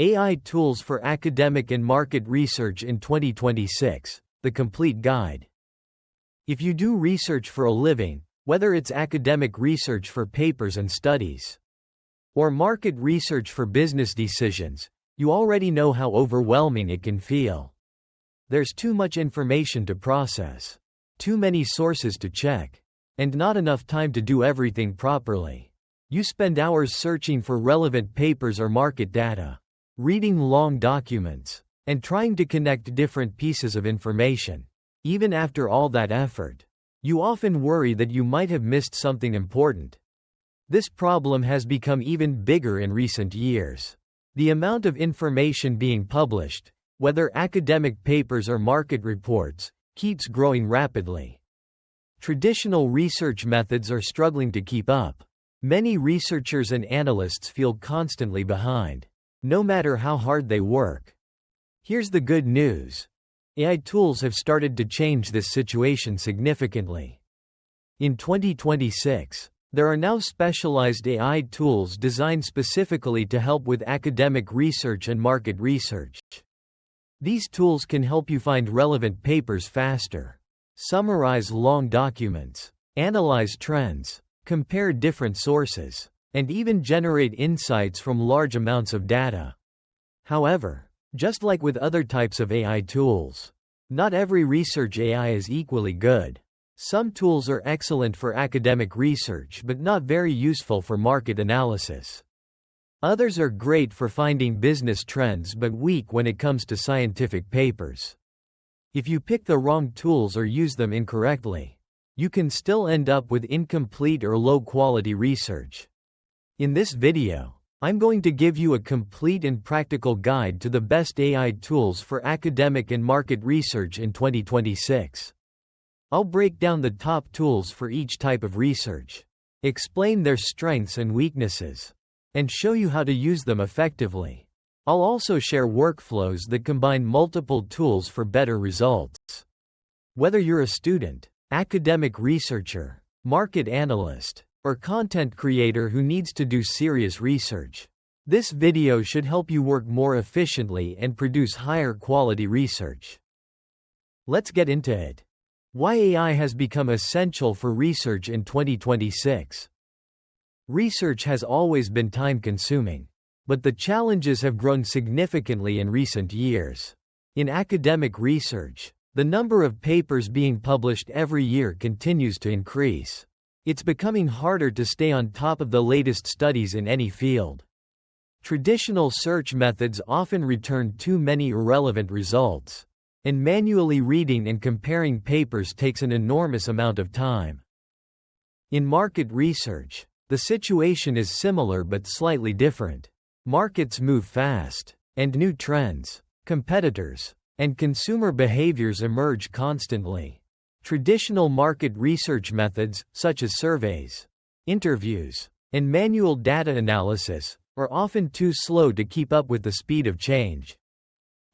AI Tools for Academic and Market Research in 2026, the complete guide. If you do research for a living, whether it's academic research for papers and studies, or market research for business decisions, you already know how overwhelming it can feel. There's too much information to process, too many sources to check, and not enough time to do everything properly. You spend hours searching for relevant papers or market data, reading long documents, and trying to connect different pieces of information. Even after all that effort, you often worry that you might have missed something important. This problem has become even bigger in recent years. The amount of information being published, whether academic papers or market reports, keeps growing rapidly. Traditional research methods are struggling to keep up. Many researchers and analysts feel constantly behind, no matter how hard they work. Here's the good news. AI tools have started to change this situation significantly. In 2026, there are now specialized AI tools designed specifically to help with academic research and market research. These tools can help you find relevant papers faster, summarize long documents, analyze trends, compare different sources, and even generate insights from large amounts of data. However, just like with other types of AI tools, not every research AI is equally good. Some tools are excellent for academic research but not very useful for market analysis. Others are great for finding business trends but weak when it comes to scientific papers. If you pick the wrong tools or use them incorrectly, you can still end up with incomplete or low-quality research. In this video, I'm going to give you a complete and practical guide to the best AI tools for academic and market research in 2026. I'll break down the top tools for each type of research, explain their strengths and weaknesses, and show you how to use them effectively. I'll also share workflows that combine multiple tools for better results. Whether you're a student, academic researcher, market analyst, or content creator who needs to do serious research, this video should help you work more efficiently and produce higher quality research. Let's get into it. Why AI has become essential for research in 2026. Research has always been time-consuming, but the challenges have grown significantly in recent years. In academic research, the number of papers being published every year continues to increase. It's becoming harder to stay on top of the latest studies in any field. Traditional search methods often return too many irrelevant results, and manually reading and comparing papers takes an enormous amount of time. In market research, the situation is similar but slightly different. Markets move fast, and new trends, competitors, and consumer behaviors emerge constantly. Traditional market research methods, such as surveys, interviews, and manual data analysis, are often too slow to keep up with the speed of change.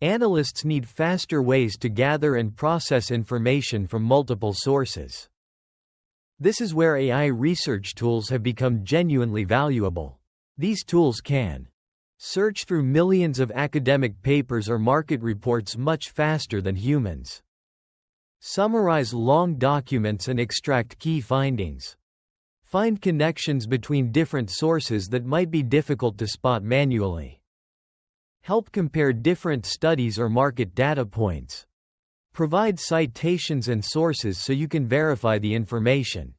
Analysts need faster ways to gather and process information from multiple sources. This is where AI research tools have become genuinely valuable. These tools can search through millions of academic papers or market reports much faster than humans, summarize long documents and extract key findings, find connections between different sources that might be difficult to spot manually, help compare different studies or market data points, provide citations and sources so you can verify the information.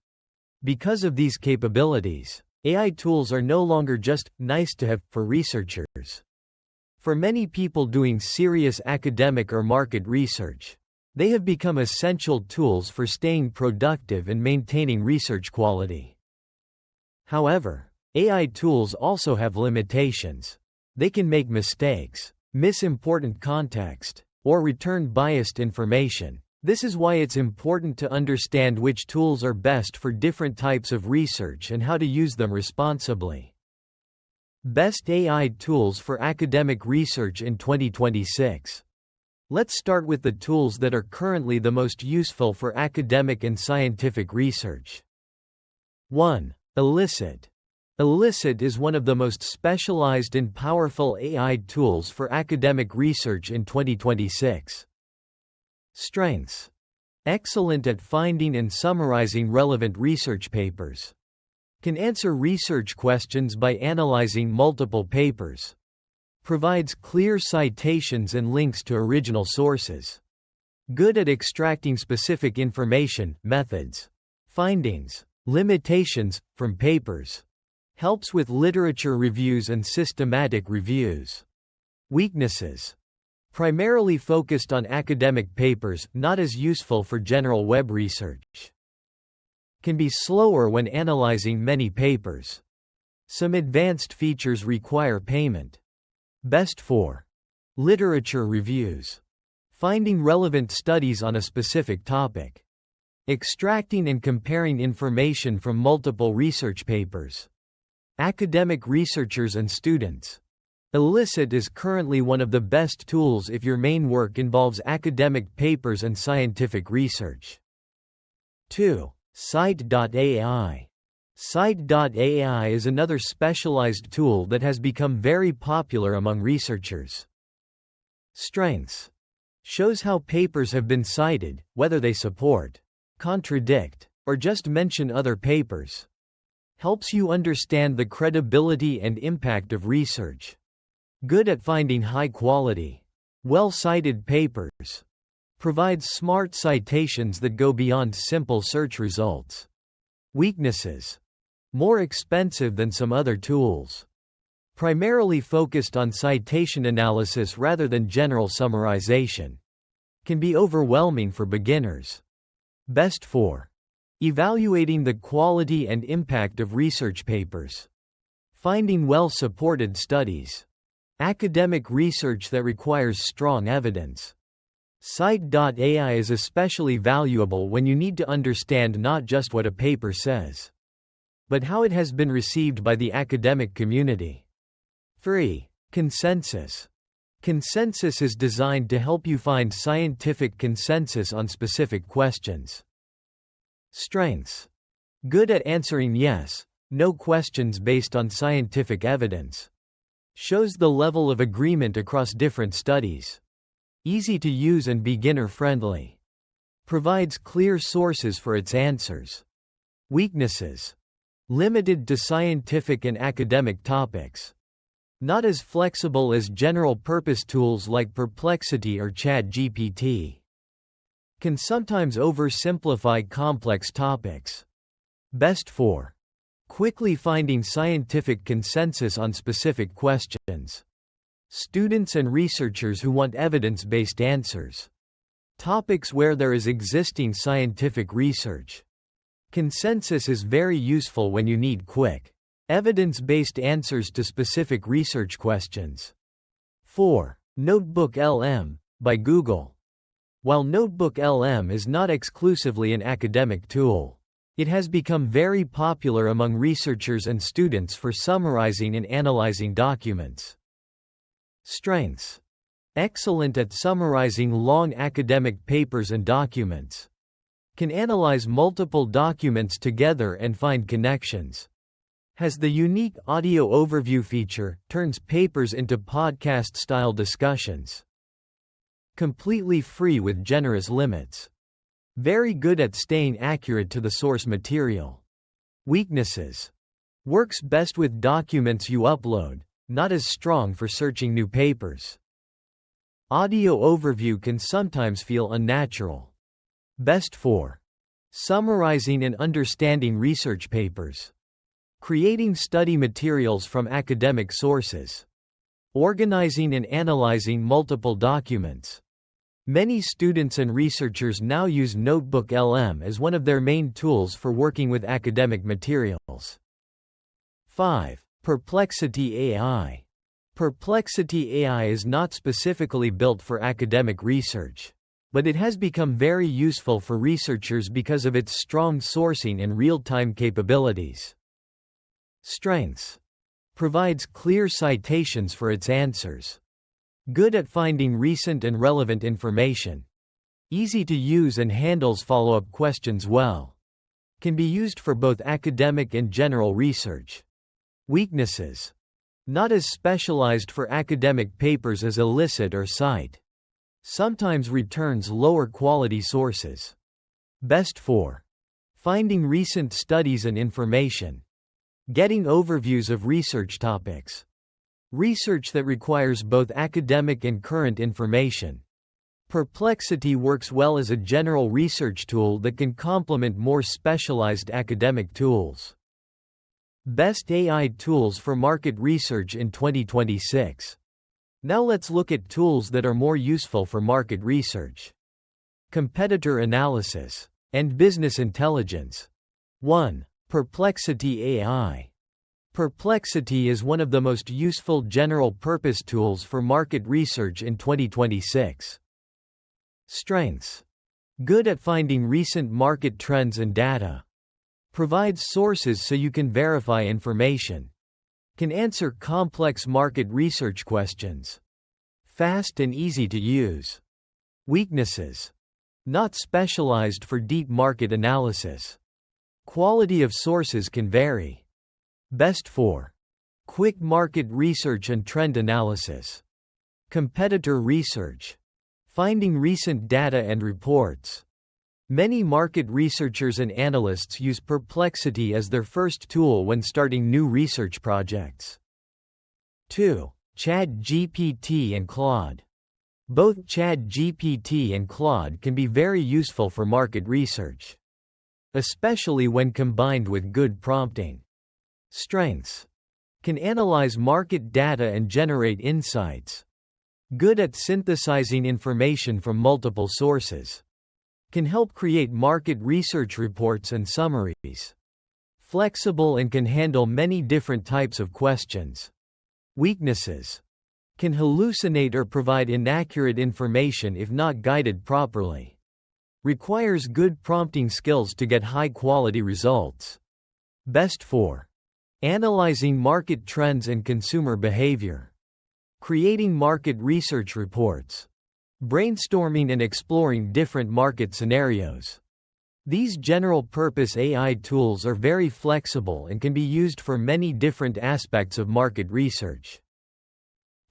Because of these capabilities, AI tools are no longer just nice to have for researchers. For many people doing serious academic or market research, they have become essential tools for staying productive and maintaining research quality. However, AI tools also have limitations. They can make mistakes, miss important context, or return biased information. This is why it's important to understand which tools are best for different types of research and how to use them responsibly. Best AI tools for academic research in 2026. Let's start with the tools that are currently the most useful for academic and scientific research. 1. Elicit. Elicit is one of the most specialized and powerful AI tools for academic research in 2026. Strengths: excellent at finding and summarizing relevant research papers. Can answer research questions by analyzing multiple papers. Provides clear citations and links to original sources. Good at extracting specific information, methods, findings, limitations, from papers. Helps with literature reviews and systematic reviews. Weaknesses: primarily focused on academic papers, not as useful for general web research. Can be slower when analyzing many papers. Some advanced features require payment. Best for literature reviews. Finding relevant studies on a specific topic. Extracting and comparing information from multiple research papers. Academic researchers and students. Elicit is currently one of the best tools if your main work involves academic papers and scientific research. 2. Cite.ai. Cite.ai is another specialized tool that has become very popular among researchers. Strengths: shows how papers have been cited, whether they support, contradict, or just mention other papers. Helps you understand the credibility and impact of research. Good at finding high-quality, well-cited papers. Provides smart citations that go beyond simple search results. Weaknesses: more expensive than some other tools. Primarily focused on citation analysis rather than general summarization. Can be overwhelming for beginners. Best for evaluating the quality and impact of research papers. Finding well-supported studies. Academic research that requires strong evidence. Cite.ai is especially valuable when you need to understand not just what a paper says, but how it has been received by the academic community. 3. Consensus. Consensus is designed to help you find scientific consensus on specific questions. Strengths: good at answering yes, no questions based on scientific evidence. Shows the level of agreement across different studies. Easy to use and beginner-friendly. Provides clear sources for its answers. Weaknesses: limited to scientific and academic topics. Not as flexible as general-purpose tools like Perplexity or ChatGPT. Can sometimes oversimplify complex topics. Best for quickly finding scientific consensus on specific questions. Students and researchers who want evidence-based answers. Topics where there is existing scientific research. Consensus is very useful when you need quick, evidence-based answers to specific research questions. 4. NotebookLM, by Google. While NotebookLM is not exclusively an academic tool, it has become very popular among researchers and students for summarizing and analyzing documents. Strengths: excellent at summarizing long academic papers and documents. Can analyze multiple documents together and find connections. Has the unique audio overview feature, turns papers into podcast-style discussions. Completely free with generous limits. Very good at staying accurate to the source material. Weaknesses: works best with documents you upload, not as strong for searching new papers. Audio overview can sometimes feel unnatural. Best for summarizing and understanding research papers. Creating study materials from academic sources. Organizing and analyzing multiple documents. Many students and researchers now use NotebookLM as one of their main tools for working with academic materials. 5. Perplexity AI. Perplexity AI is not specifically built for academic research, but it has become very useful for researchers because of its strong sourcing and real-time capabilities. Strengths: provides clear citations for its answers. Good at finding recent and relevant information. Easy to use and handles follow-up questions well. Can be used for both academic and general research. Weaknesses. Not as specialized for academic papers as Elicit or Cite. Sometimes returns lower quality sources. Best for finding recent studies and information. Getting overviews of research topics. Research that requires both academic and current information. Perplexity works well as a general research tool that can complement more specialized academic tools. Best AI tools for market research in 2026. Now let's look at tools that are more useful for market research. Competitor analysis and business intelligence. 1. Perplexity AI. Perplexity is one of the most useful general-purpose tools for market research in 2026. Strengths. Good at finding recent market trends and data. Provides sources so you can verify information. Can answer complex market research questions. Fast and easy to use. Weaknesses. Not specialized for deep market analysis. Quality of sources can vary. Best for quick market research and trend analysis. Competitor research. Finding recent data and reports. Many market researchers and analysts use Perplexity as their first tool when starting new research projects. 2. ChatGPT and Claude. Both ChatGPT and Claude can be very useful for market research, especially when combined with good prompting. Strengths. Can analyze market data and generate insights. Good at synthesizing information from multiple sources. Can help create market research reports and summaries. Flexible and can handle many different types of questions. Weaknesses. Can hallucinate or provide inaccurate information if not guided properly. Requires good prompting skills to get high-quality results. Best for analyzing market trends and consumer behavior. Creating market research reports. Brainstorming and exploring different market scenarios. These general-purpose AI tools are very flexible and can be used for many different aspects of market research.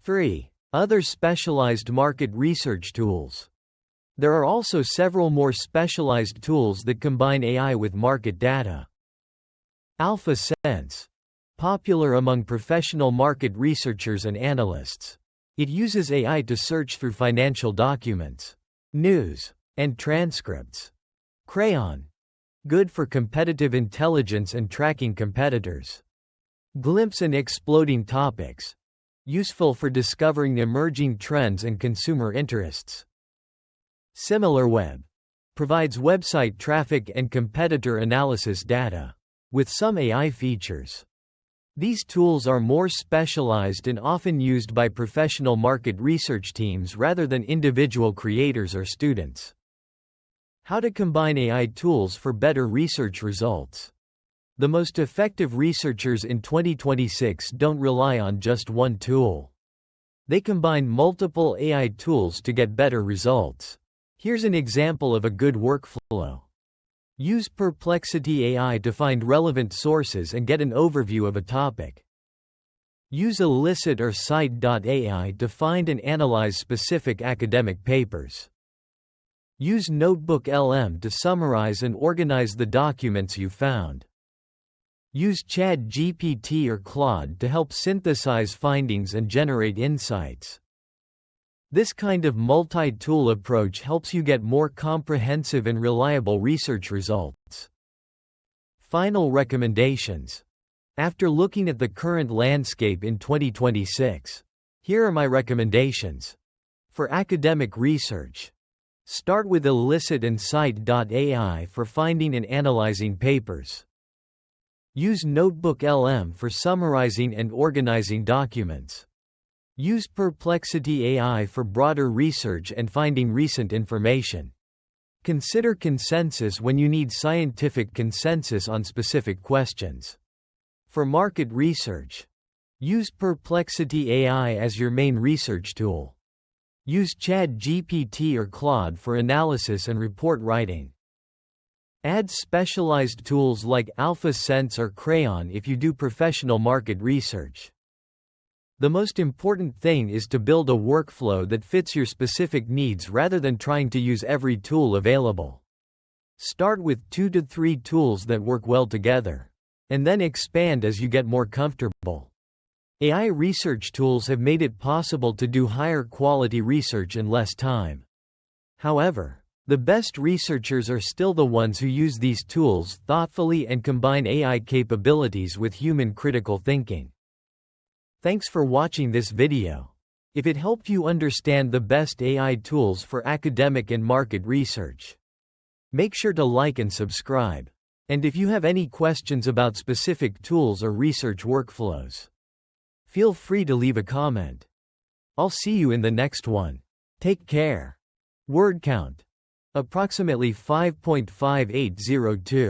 3. Other specialized market research tools. There are also several more specialized tools that combine AI with market data. AlphaSense. Popular among professional market researchers and analysts. It uses AI to search through financial documents, news, and transcripts. Crayon. Good for competitive intelligence and tracking competitors. Glimpse and exploding topics. Useful for discovering emerging trends and consumer interests. SimilarWeb. Provides website traffic and competitor analysis data, with some AI features. These tools are more specialized and often used by professional market research teams rather than individual creators or students. How to combine AI tools for better research results. The most effective researchers in 2026 don't rely on just one tool. They combine multiple AI tools to get better results. Here's an example of a good workflow. Use Perplexity AI to find relevant sources and get an overview of a topic. Use Elicit or Cite.ai to find and analyze specific academic papers. Use NotebookLM to summarize and organize the documents you found. Use ChatGPT or Claude to help synthesize findings and generate insights. This kind of multi-tool approach helps you get more comprehensive and reliable research results. Final recommendations. After looking at the current landscape in 2026, here are my recommendations. For academic research, start with Elicit and Cite.ai for finding and analyzing papers. Use NotebookLM for summarizing and organizing documents. Use Perplexity AI for broader research and finding recent information. Consider consensus when you need scientific consensus on specific questions. For market research, use Perplexity AI as your main research tool. Use ChatGPT or Claude for analysis and report writing. Add specialized tools like AlphaSense or Crayon if you do professional market research. The most important thing is to build a workflow that fits your specific needs rather than trying to use every tool available. Start with 2 to 3 tools that work well together, and then expand as you get more comfortable. AI research tools have made it possible to do higher quality research in less time. However, the best researchers are still the ones who use these tools thoughtfully and combine AI capabilities with human critical thinking. Thanks for watching this video. If it helped you understand the best AI tools for academic and market research, make sure to like and subscribe. And if you have any questions about specific tools or research workflows, feel free to leave a comment. I'll see you in the next one. Take care. Word count. Approximately 5.5802.